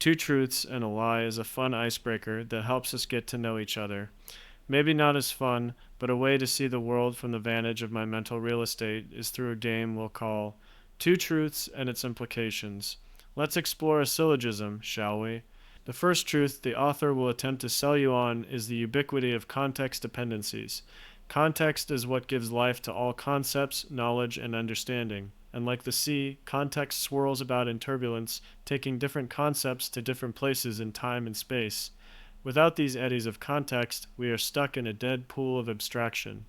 Two truths and a lie is a fun icebreaker that helps us get to know each other. Maybe not as fun, but a way to see the world from the vantage of my mental real estate is through a game we'll call Two Truths and Its Implications. Let's explore a syllogism, shall we? The first truth the author will attempt to sell you on is the ubiquity of context dependencies. Context is what gives life to all concepts, knowledge, and understanding. And like the sea, context swirls about in turbulence, taking different concepts to different places in time and space. Without these eddies of context, we are stuck in a dead pool of abstraction.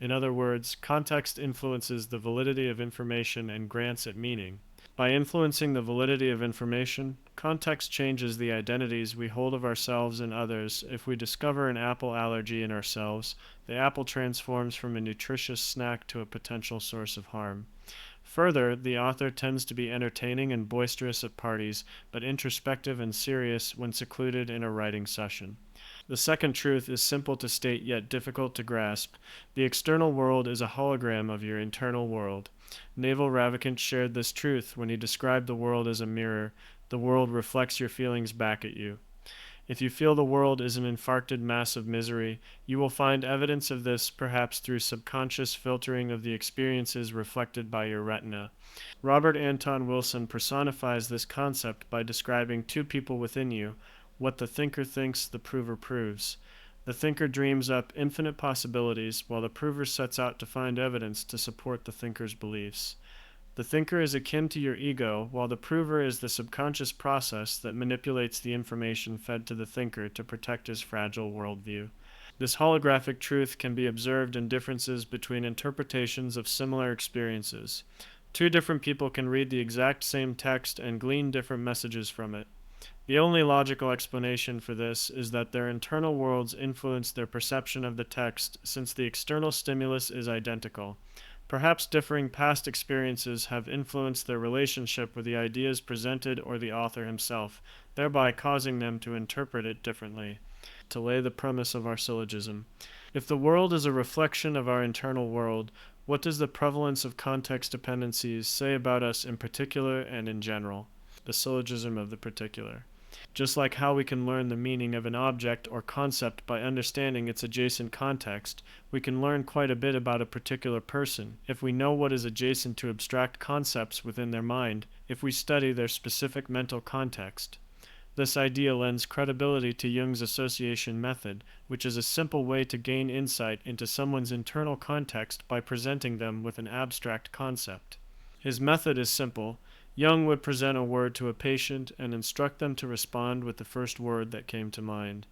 In other words, context influences the validity of information and grants it meaning. By influencing the validity of information, context changes the identities we hold of ourselves and others. If we discover an apple allergy in ourselves, the apple transforms from a nutritious snack to a potential source of harm. Further, the author tends to be entertaining and boisterous at parties, but introspective and serious when secluded in a writing session. The second truth is simple to state yet difficult to grasp. The external world is a hologram of your internal world. Naval Ravikant shared this truth when he described the world as a mirror. The world reflects your feelings back at you. If you feel the world is an infarcted mass of misery, you will find evidence of this perhaps through subconscious filtering of the experiences reflected by your retina. Robert Anton Wilson personifies this concept by describing two people within you. What the thinker thinks, the prover proves. The thinker dreams up infinite possibilities, while the prover sets out to find evidence to support the thinker's beliefs. The thinker is akin to your ego, while the prover is the subconscious process that manipulates the information fed to the thinker to protect his fragile worldview. This holographic truth can be observed in differences between interpretations of similar experiences. Two different people can read the exact same text and glean different messages from it. The only logical explanation for this is that their internal worlds influence their perception of the text, since the external stimulus is identical. Perhaps differing past experiences have influenced their relationship with the ideas presented or the author himself, thereby causing them to interpret it differently. To lay the premise of our syllogism. If the world is a reflection of our internal world, what does the prevalence of context dependencies say about us in particular and in general? The Syllogism of the Particular. Just like how we can learn the meaning of an object or concept by understanding its adjacent context, we can learn quite a bit about a particular person if we know what is adjacent to abstract concepts within their mind, if we study their specific mental context. This idea lends credibility to Jung's association method, which is a simple way to gain insight into someone's internal context by presenting them with an abstract concept. His method is simple. Jung would present a word to a patient and instruct them to respond with the first word that came to mind.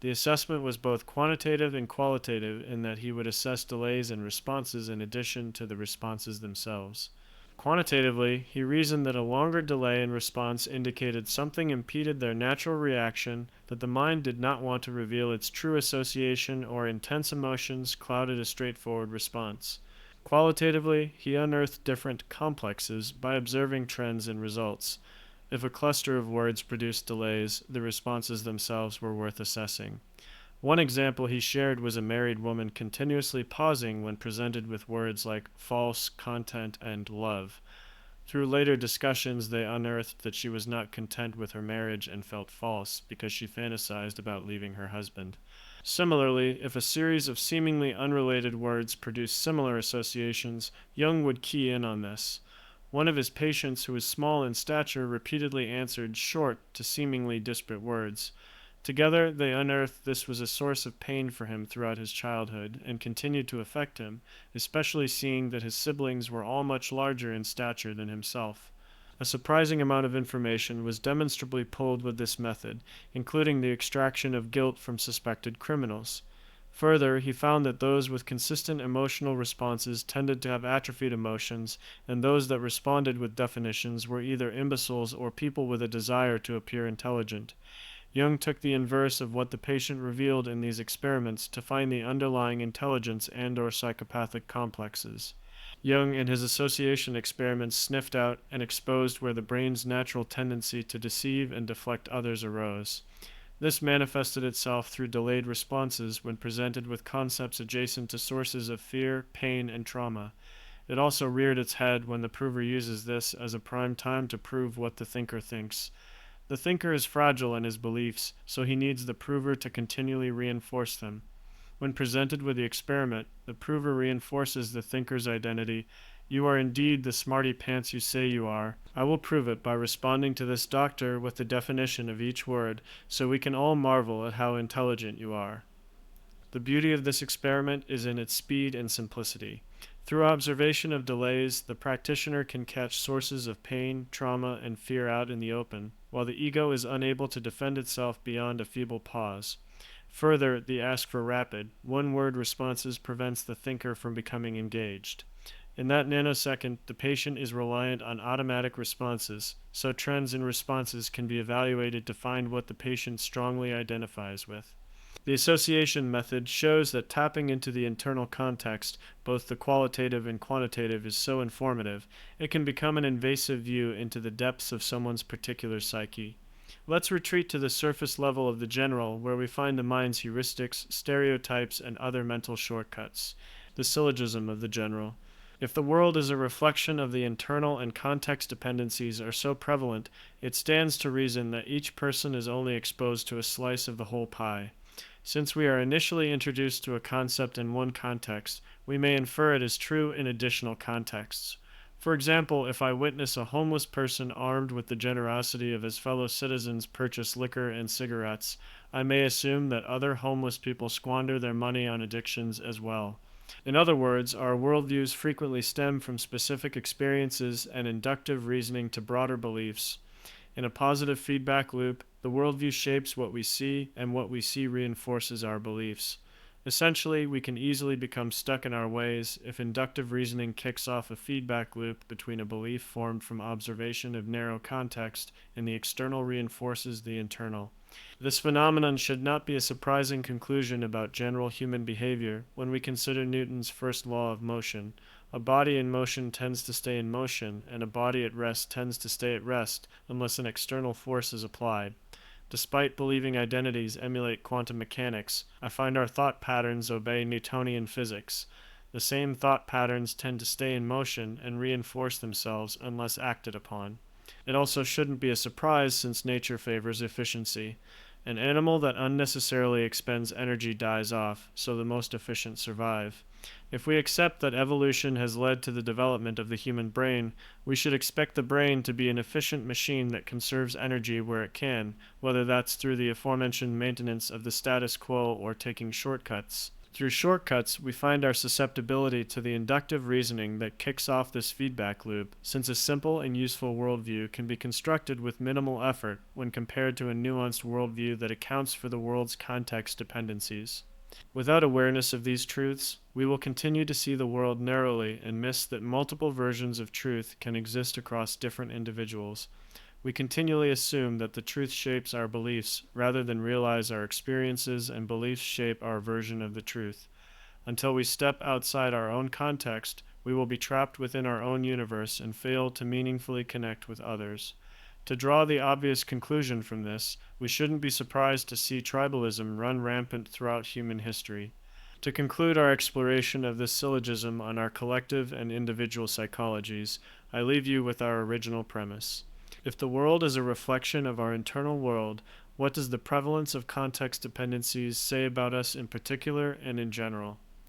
The assessment was both quantitative and qualitative in that he would assess delays in responses in addition to the responses themselves. Quantitatively, he reasoned that a longer delay in response indicated something impeded their natural reaction, that the mind did not want to reveal its true association, or intense emotions clouded a straightforward response. Qualitatively, he unearthed different complexes by observing trends in results. If a cluster of words produced delays, the responses themselves were worth assessing. One example he shared was a married woman continuously pausing when presented with words like false, content, and love. Through later discussions, they unearthed that she was not content with her marriage and felt false because she fantasized about leaving her husband. Similarly, if a series of seemingly unrelated words produced similar associations, Jung would key in on this. One of his patients, who was small in stature, repeatedly answered short to seemingly disparate words. Together, they unearthed this was a source of pain for him throughout his childhood and continued to affect him, especially seeing that his siblings were all much larger in stature than himself. A surprising amount of information was demonstrably pulled with this method, including the extraction of guilt from suspected criminals. Further, he found that those with consistent emotional responses tended to have atrophied emotions, and those that responded with definitions were either imbeciles or people with a desire to appear intelligent. Jung took the inverse of what the patient revealed in these experiments to find the underlying intelligence and/or psychopathic complexes. Jung, in his association experiments, sniffed out and exposed where the brain's natural tendency to deceive and deflect others arose. This manifested itself through delayed responses when presented with concepts adjacent to sources of fear, pain, and trauma. It also reared its head when the prover uses this as a prime time to prove what the thinker thinks. The thinker is fragile in his beliefs, so he needs the prover to continually reinforce them. When presented with the experiment, the prover reinforces the thinker's identity. You are indeed the smarty pants you say you are. I will prove it by responding to this doctor with the definition of each word, so we can all marvel at how intelligent you are. The beauty of this experiment is in its speed and simplicity. Through observation of delays, the practitioner can catch sources of pain, trauma, and fear out in the open, while the ego is unable to defend itself beyond a feeble pause. Further, the ask for rapid, one-word responses prevents the thinker from becoming engaged. In that nanosecond, the patient is reliant on automatic responses, so trends in responses can be evaluated to find what the patient strongly identifies with. The association method shows that tapping into the internal context, both the qualitative and quantitative, is so informative, it can become an invasive view into the depths of someone's particular psyche. Let's retreat to the surface level of the general, where we find the mind's heuristics, stereotypes, and other mental shortcuts. The syllogism of the general. If the world is a reflection of the internal and context dependencies are so prevalent, it stands to reason that each person is only exposed to a slice of the whole pie. Since we are initially introduced to a concept in one context, we may infer it as true in additional contexts. For example, if I witness a homeless person armed with the generosity of his fellow citizens purchase liquor and cigarettes, I may assume that other homeless people squander their money on addictions as well. In other words, our worldviews frequently stem from specific experiences and inductive reasoning to broader beliefs. In a positive feedback loop, the worldview shapes what we see, and what we see reinforces our beliefs. Essentially, we can easily become stuck in our ways if inductive reasoning kicks off a feedback loop between a belief formed from observation of narrow context and the external reinforces the internal. This phenomenon should not be a surprising conclusion about general human behavior when we consider Newton's first law of motion. A body in motion tends to stay in motion, and a body at rest tends to stay at rest unless an external force is applied. Despite believing identities emulate quantum mechanics, I find our thought patterns obey Newtonian physics. The same thought patterns tend to stay in motion and reinforce themselves unless acted upon. It also shouldn't be a surprise since nature favors efficiency. An animal that unnecessarily expends energy dies off, so the most efficient survive. If we accept that evolution has led to the development of the human brain, we should expect the brain to be an efficient machine that conserves energy where it can, whether that's through the aforementioned maintenance of the status quo or taking shortcuts. Through shortcuts, we find our susceptibility to the inductive reasoning that kicks off this feedback loop, since a simple and useful worldview can be constructed with minimal effort when compared to a nuanced worldview that accounts for the world's context dependencies. Without awareness of these truths, we will continue to see the world narrowly and miss that multiple versions of truth can exist across different individuals. We continually assume that the truth shapes our beliefs rather than realize our experiences and beliefs shape our version of the truth. Until we step outside our own context, we will be trapped within our own universe and fail to meaningfully connect with others. To draw the obvious conclusion from this, we shouldn't be surprised to see tribalism run rampant throughout human history. To conclude our exploration of this syllogism on our collective and individual psychologies, I leave you with our original premise. If the world is a reflection of our internal world, what does the prevalence of context dependencies say about us in particular and in general?